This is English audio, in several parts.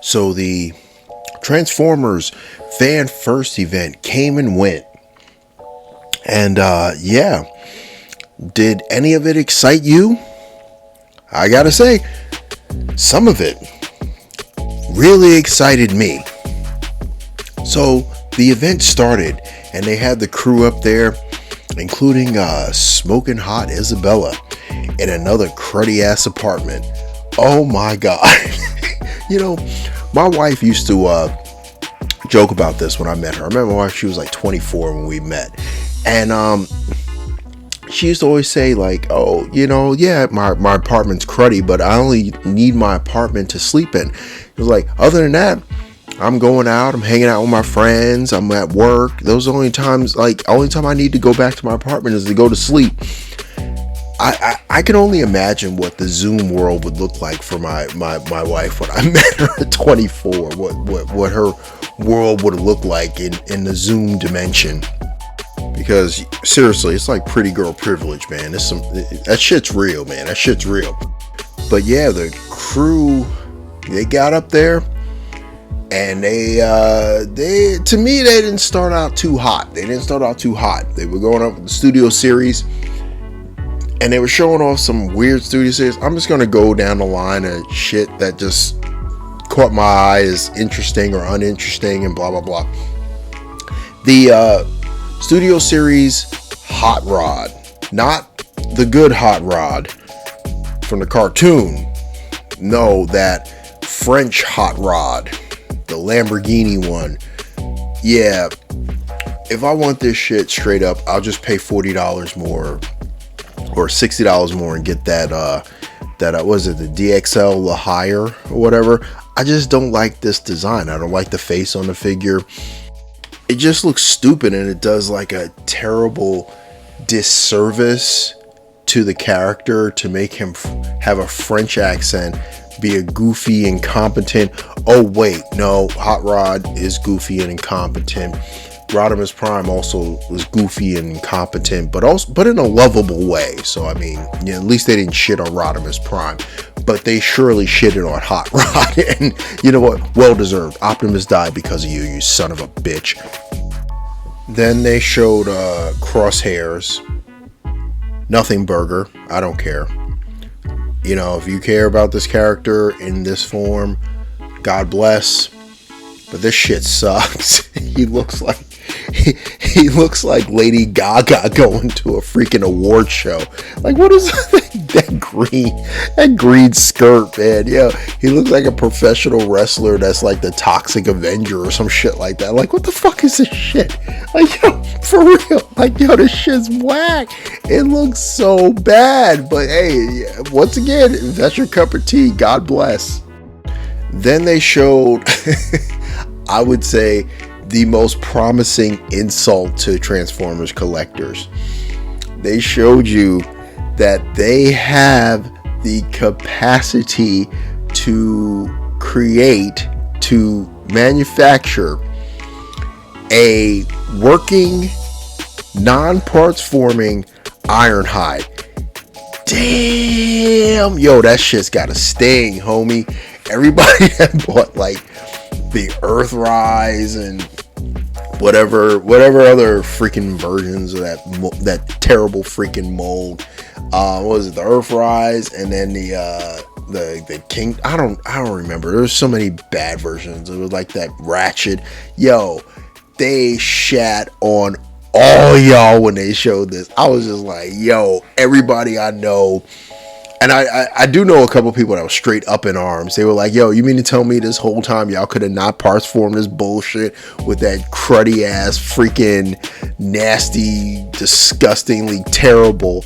So the Transformers Fan First event came and went. And yeah, did any of it excite you? I gotta say, some of it really excited me. So the event started and they had the crew up there, including smoking hot Isabella in another cruddy ass apartment. Oh my god. You know, my wife used to joke about this when I met her. I remember she was like 24 when we met. And she used to always say like, oh, you know, yeah, my apartment's cruddy, but I only need my apartment to sleep in. It was like, other than that, I'm going out, I'm hanging out with my friends, I'm at work. Those are the only times, only time I need to go back to my apartment is to go to sleep. I can only imagine what the Zoom world would look like for my wife when I met her at 24. What her world would look like in the Zoom dimension. Because seriously, it's like pretty girl privilege, man. That shit's real, man. That shit's real. But yeah, the crew, they got up there, and they to me, they didn't start out too hot. They were going up with the studio series, and they were showing off some weird studio series. I'm just gonna go down the line of shit that just caught my eye as interesting or uninteresting, and blah blah blah. The studio series Hot Rod, not the good Hot Rod from the cartoon. No, that French Hot Rod, the Lamborghini one. Yeah, if I want this shit straight up, I'll just pay $40 more or $60 more and get that was it the DXL La Higher or whatever. I just don't like this design. I don't like the face on the figure. It just looks stupid, and it does like a terrible disservice to the character to make him have a French accent, be a goofy, incompetent. Oh wait, no, Hot Rod is goofy and incompetent. Rodimus Prime also was goofy and incompetent, but in a lovable way. So I mean, yeah, at least they didn't shit on Rodimus Prime, but they surely shitted on Hot Rod. And you know what? Well deserved. Optimus died because of you, you son of a bitch. Then they showed Crosshairs. Nothing Burger. I don't care. You know, if you care about this character in this form, God bless. But this shit sucks. He looks like Lady Gaga going to a freaking award show. Like, what is that green skirt, man? Yeah, he looks like a professional wrestler that's like the Toxic Avenger or some shit like that. Like, what the fuck is this shit? Like, yo, for real. Like, yo, this shit's whack. It looks so bad. But hey, once again, if that's your cup of tea, God bless. Then they showed, I would say, the most promising insult to Transformers collectors. They showed you that they have the capacity to manufacture a working, non-parts forming Ironhide. Damn, yo, that shit's got a sting, homie. Everybody that bought like the Earthrise and whatever other freaking versions of that terrible freaking mold. What was it? The Earthrise, and then the King. I don't remember. There's so many bad versions. It was like that Ratchet. Yo, they shat on all y'all when they showed this. I was just like, yo, everybody I know. And I do know a couple people that were straight up in arms. They were like, yo, you mean to tell me this whole time y'all could have not parts formed this bullshit with that cruddy ass freaking nasty, disgustingly terrible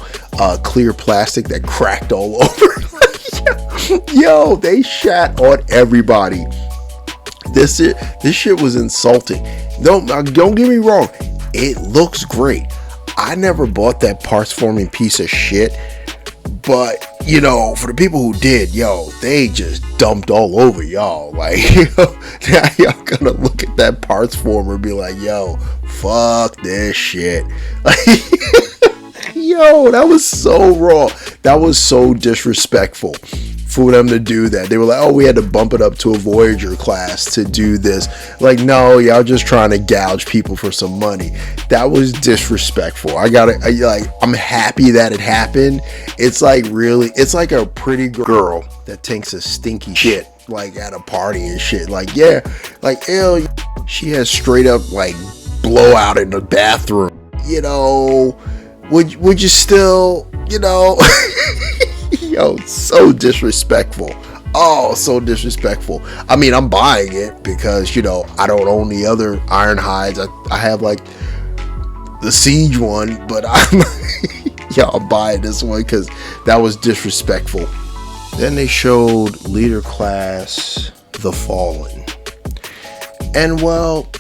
clear plastic that cracked all over? Yo, they shat on everybody. This shit was insulting. Don't get me wrong. It looks great. I never bought that parts forming piece of shit. But, you know, for the people who did, yo, they just dumped all over y'all. Like, now y'all gonna look at that parts former and be like, yo, fuck this shit. Like, yo, that was so wrong. That was so disrespectful. for them to do that. They were like, oh, we had to bump it up to a Voyager class to do this. Like, no, y'all just trying to gouge people for some money. That was disrespectful. I'm happy that it happened. It's like a pretty girl that takes a stinky shit like at a party and shit. Like, yeah, like, ew, she has straight up like blowout in the bathroom. You know, would you still, you know? Yo, so disrespectful. Oh, so disrespectful. I mean, I'm buying it because, you know, I don't own the other Ironhides. I have like the Siege one, but I'm buying this one because that was disrespectful. Then they showed Leader Class The Fallen. And well,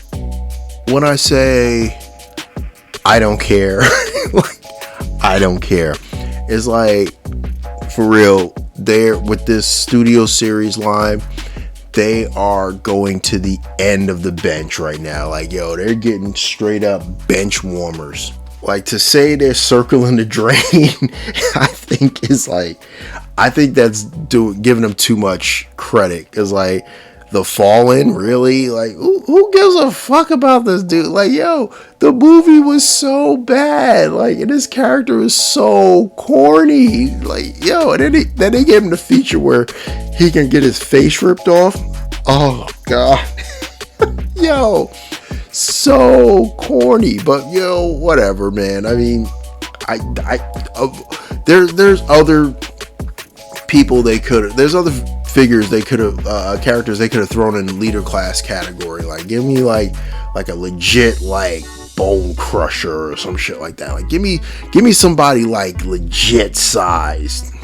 when I say I don't care, like, I don't care. It's like, for real, they're with this studio series line, they are going to the end of the bench right now. Like, yo, they're getting straight up bench warmers. Like, to say they're circling the drain, I think that's giving them too much credit. Cause like, The Fallen, really? Like, who gives a fuck about this dude? Like, yo, the movie was so bad. Like, and his character was so corny. Like, yo, and then they gave him the feature where he can get his face ripped off. Oh, God. Yo, so corny. But, yo, whatever, man. I mean, there's other people there's other figures they could have, characters they could have thrown in the Leader Class category. Like, give me like a legit like Bone Crusher or some shit like that. Like, give me somebody like legit sized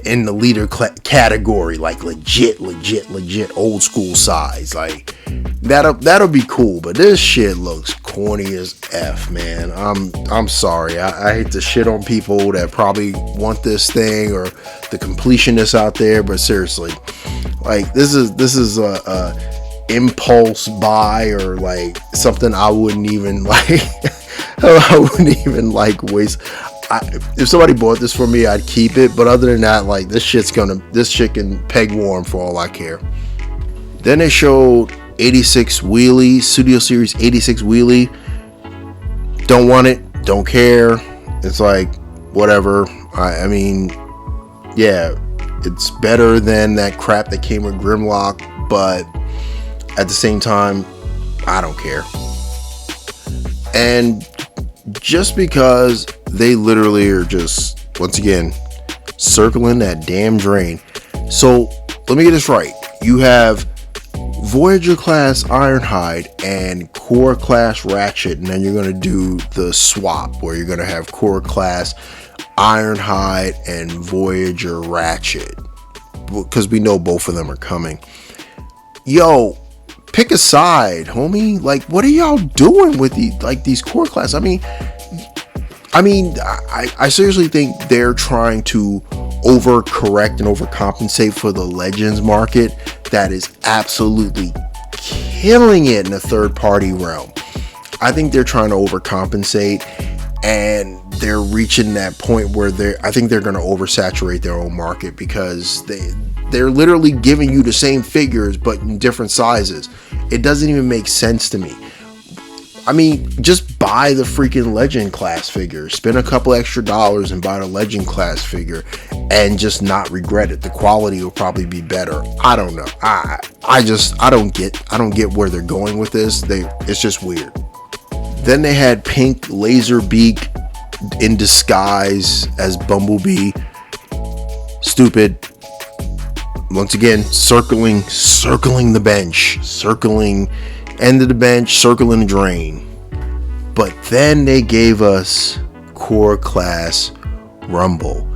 in the Leader category, like legit old school size. Like, that'll be cool. But this shit looks corny as F, man. I'm sorry. I hate to shit on people that probably want this thing or the completionists out there, but seriously, like, this is a impulse buy, or like something I wouldn't even like. I wouldn't even like waste. If somebody bought this for me, I'd keep it. But other than that, like, this shit can peg warm for all I care. Then they showed 86 Wheelie, Studio Series 86 Wheelie. Don't want it, don't care. It's like, whatever. I mean, yeah, it's better than that crap that came with Grimlock, but at the same time, I don't care. And just because they literally are just, once again, circling that damn drain. So let me get this right. You have Voyager class Ironhide and Core class Ratchet, and then you're going to do the swap where you're going to have Core class Ironhide and Voyager Ratchet, because we know both of them are coming. Yo, pick a side, homie. Like, what are y'all doing with these Core class? I mean, I seriously think they're trying to overcorrect and overcompensate for the Legends market that is absolutely killing it in the third party realm. I think they're trying to overcompensate, and they're reaching that point where I think they're going to oversaturate their own market, because they're literally giving you the same figures but in different sizes. It doesn't even make sense to me. I mean, just buy the freaking Legend class figure. Spend a couple extra dollars and buy the Legend class figure, and just not regret it. The quality will probably be better. I don't know. I don't get where they're going with this. It's just weird. Then they had Pink Laserbeak in disguise as Bumblebee. Stupid. Once again, circling the bench, circling end of the bench, circling the drain. But then they gave us Core class Rumble.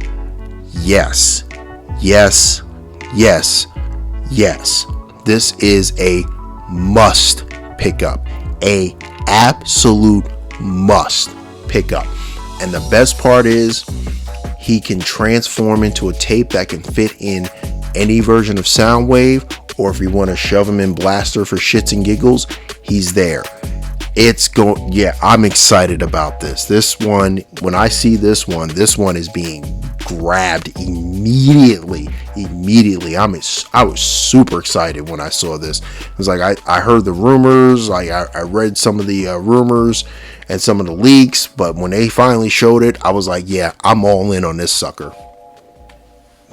Yes. This is a must pick up. A absolute must pick up. And the best part is, he can transform into a tape that can fit in any version of Soundwave, or if you want to shove him in Blaster for shits and giggles, he's there. Yeah, I'm excited about this one. When I see this one is being grabbed immediately. I was super excited when I saw this. It was like I heard the rumors, like I read some of the rumors and some of the leaks, but when they finally showed it, I was like, yeah, I'm all in on this sucker.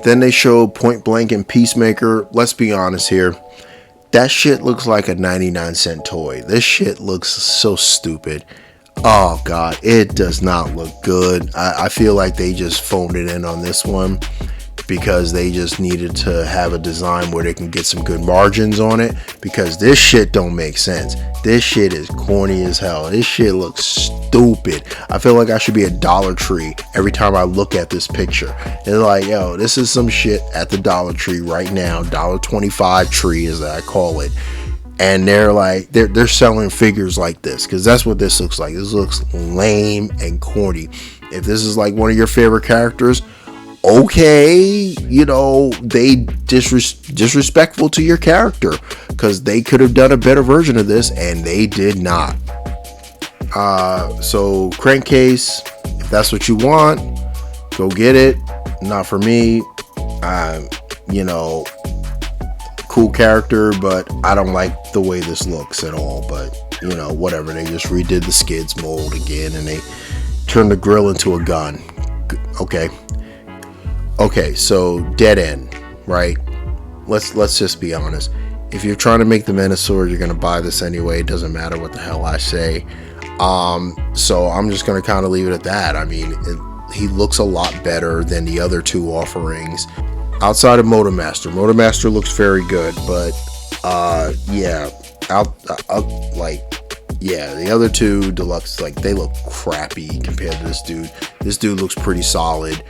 Then they showed Point Blank and Peacemaker. Let's be honest here. That shit looks like a 99-cent toy. This shit looks so stupid. Oh god, it does not look good. I feel like they just phoned it in on this one because they just needed to have a design where they can get some good margins on it, because this shit don't make sense. This shit is corny as hell. This shit looks stupid. I feel like I should be a Dollar Tree every time I look at this picture. It's like, yo, this is some shit at the Dollar Tree right now. $1.25 tree, as I call it. And they're like, they're selling figures like this, because that's what this looks like. This looks lame and corny. If this is like one of your favorite characters, okay, you know, they disrespectful to your character, because they could have done a better version of this and they did not. So Crankcase, if that's what you want, go get it. Not for me. You know, cool character, but I don't like the way this looks at all. But you know, whatever. They just redid the skids mold again and they turned the grill into a gun. Okay, so Dead End, right? Let's just be honest. If you're trying to make the Menasor, you're gonna buy this anyway. It doesn't matter what the hell I say. So I'm just gonna kind of leave it at that. I mean, he looks a lot better than the other two offerings. Outside of Motormaster, Motormaster looks very good, but yeah, the other two deluxe, like, they look crappy compared to this dude. This dude looks pretty solid.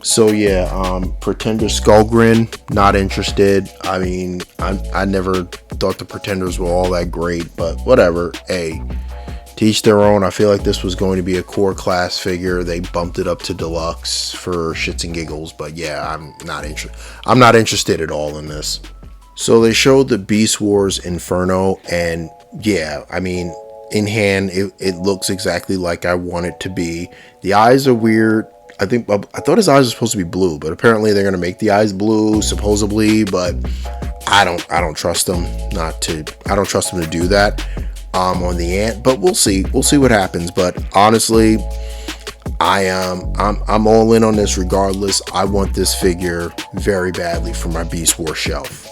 So yeah, Pretender Skullgrin, not interested. I mean, I never thought the Pretenders were all that great, but whatever. Hey, teach their own. I feel like this was going to be a core class figure. They bumped it up to deluxe for shits and giggles, but yeah, I'm not interested at all in this. So they showed the Beast Wars Inferno, and yeah, I mean, in hand, it looks exactly like I want it to be. The eyes are weird. I thought his eyes were supposed to be blue, but apparently they're gonna make the eyes blue, supposedly. But I don't trust them I don't trust them to do that on the ant. But we'll see. We'll see what happens. But honestly, I'm all in on this regardless. I want this figure very badly for my Beast War shelf.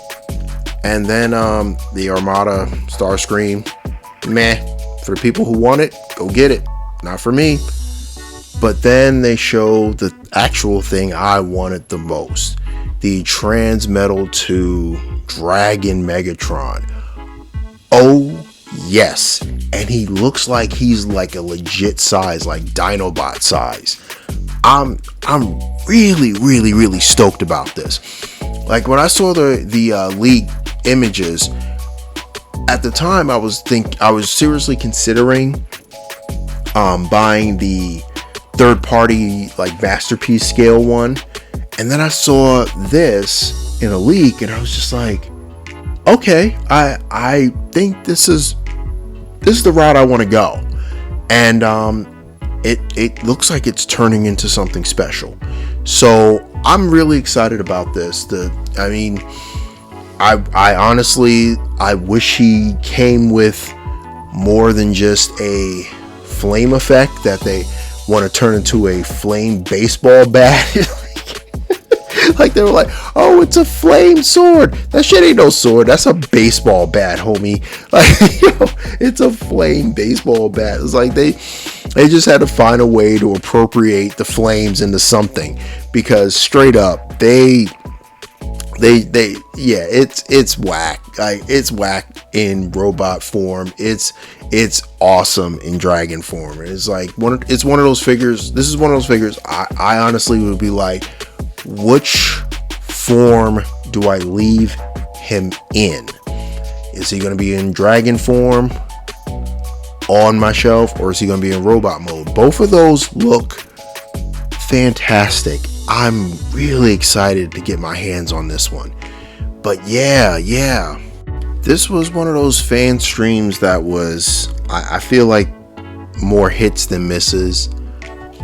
And then the Armada Starscream, meh. For the people who want it, go get it. Not for me. But then they show the actual thing I wanted the most. The Transmetal 2 Dragon Megatron. Oh, yes. And he looks like he's like a legit size, like Dinobot size. I'm really stoked about this. Like, when I saw the leaked images, at the time I was seriously considering buying the third-party, like, masterpiece scale one, and then I saw this in a leak and I was just like, okay, I think this is the route I want to go. And it looks like it's turning into something special, so I'm really excited about this. I honestly, I wish he came with more than just a flame effect that they want to turn into a flame baseball bat. Like, they were like, oh, it's a flame sword. That shit ain't no sword. That's a baseball bat, homie. Like, you know, it's a flame baseball bat. It's like they just had to find a way to appropriate the flames into something, because straight up, it's whack. Like, it's whack in robot form. It's awesome in dragon form. It's like it's one of those figures. This is one of those figures I honestly would be like, which form do I leave him in? Is he going to be in dragon form on my shelf, or is he going to be in robot mode? Both of those look fantastic. I'm really excited to get my hands on this one. But yeah. This was one of those fan streams that was, I feel like, more hits than misses.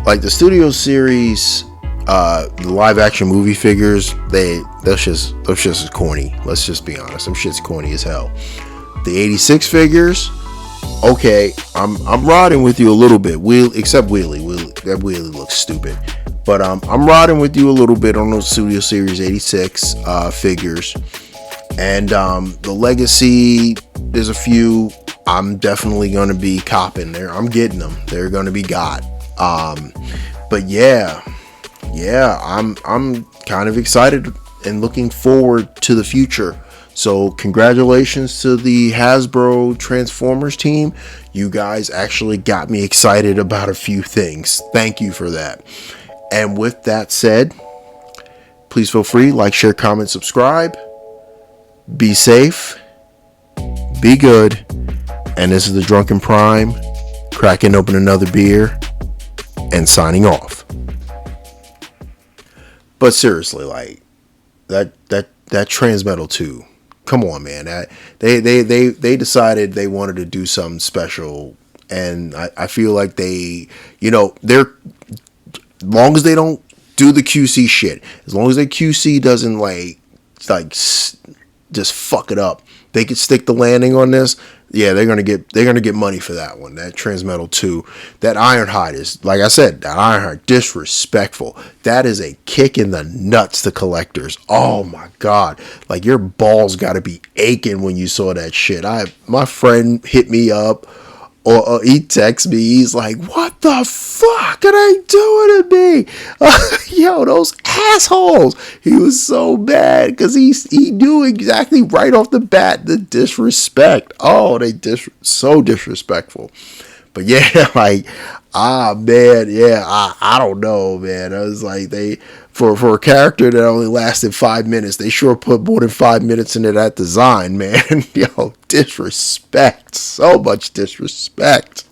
Like the Studio Series, the live action movie figures, those shits is corny. Let's just be honest, them shits corny as hell. The 86 figures, okay, I'm riding with you a little bit. Except Wheelie, that Wheelie looks stupid. But I'm riding with you a little bit on those Studio Series 86 figures. And the Legacy, there's a few I'm definitely going to be copping there. I'm getting them. They're going to be got. But yeah, I'm kind of excited and looking forward to the future. So congratulations to the Hasbro Transformers team. You guys actually got me excited about a few things. Thank you for that. And with that said, please feel free, like, share, comment, subscribe. Be safe. Be good. And this is the Drunken Prime, cracking open another beer and signing off. But seriously, like that Transmetal 2. Come on, man. They decided they wanted to do something special, and I feel like they're as long as they don't do the QC shit, as long as the QC doesn't like just fuck it up, they could stick the landing on this. Yeah, they're gonna get money for that one. That Transmetal 2, that Ironhide is, like I said, that Ironhide, disrespectful. That is a kick in the nuts to collectors. Oh my god, like your balls got to be aching when you saw that shit. My friend hit me up, or he texted me. He's like, "What the fuck are they doing to me? Yo, those assholes!" He was so mad because he knew exactly right off the bat the disrespect. Oh, so disrespectful. But yeah, like, man, yeah, I don't know, man. I was like, for a character that only lasted 5 minutes, they sure put more than 5 minutes into that design, man. Yo, disrespect, so much disrespect.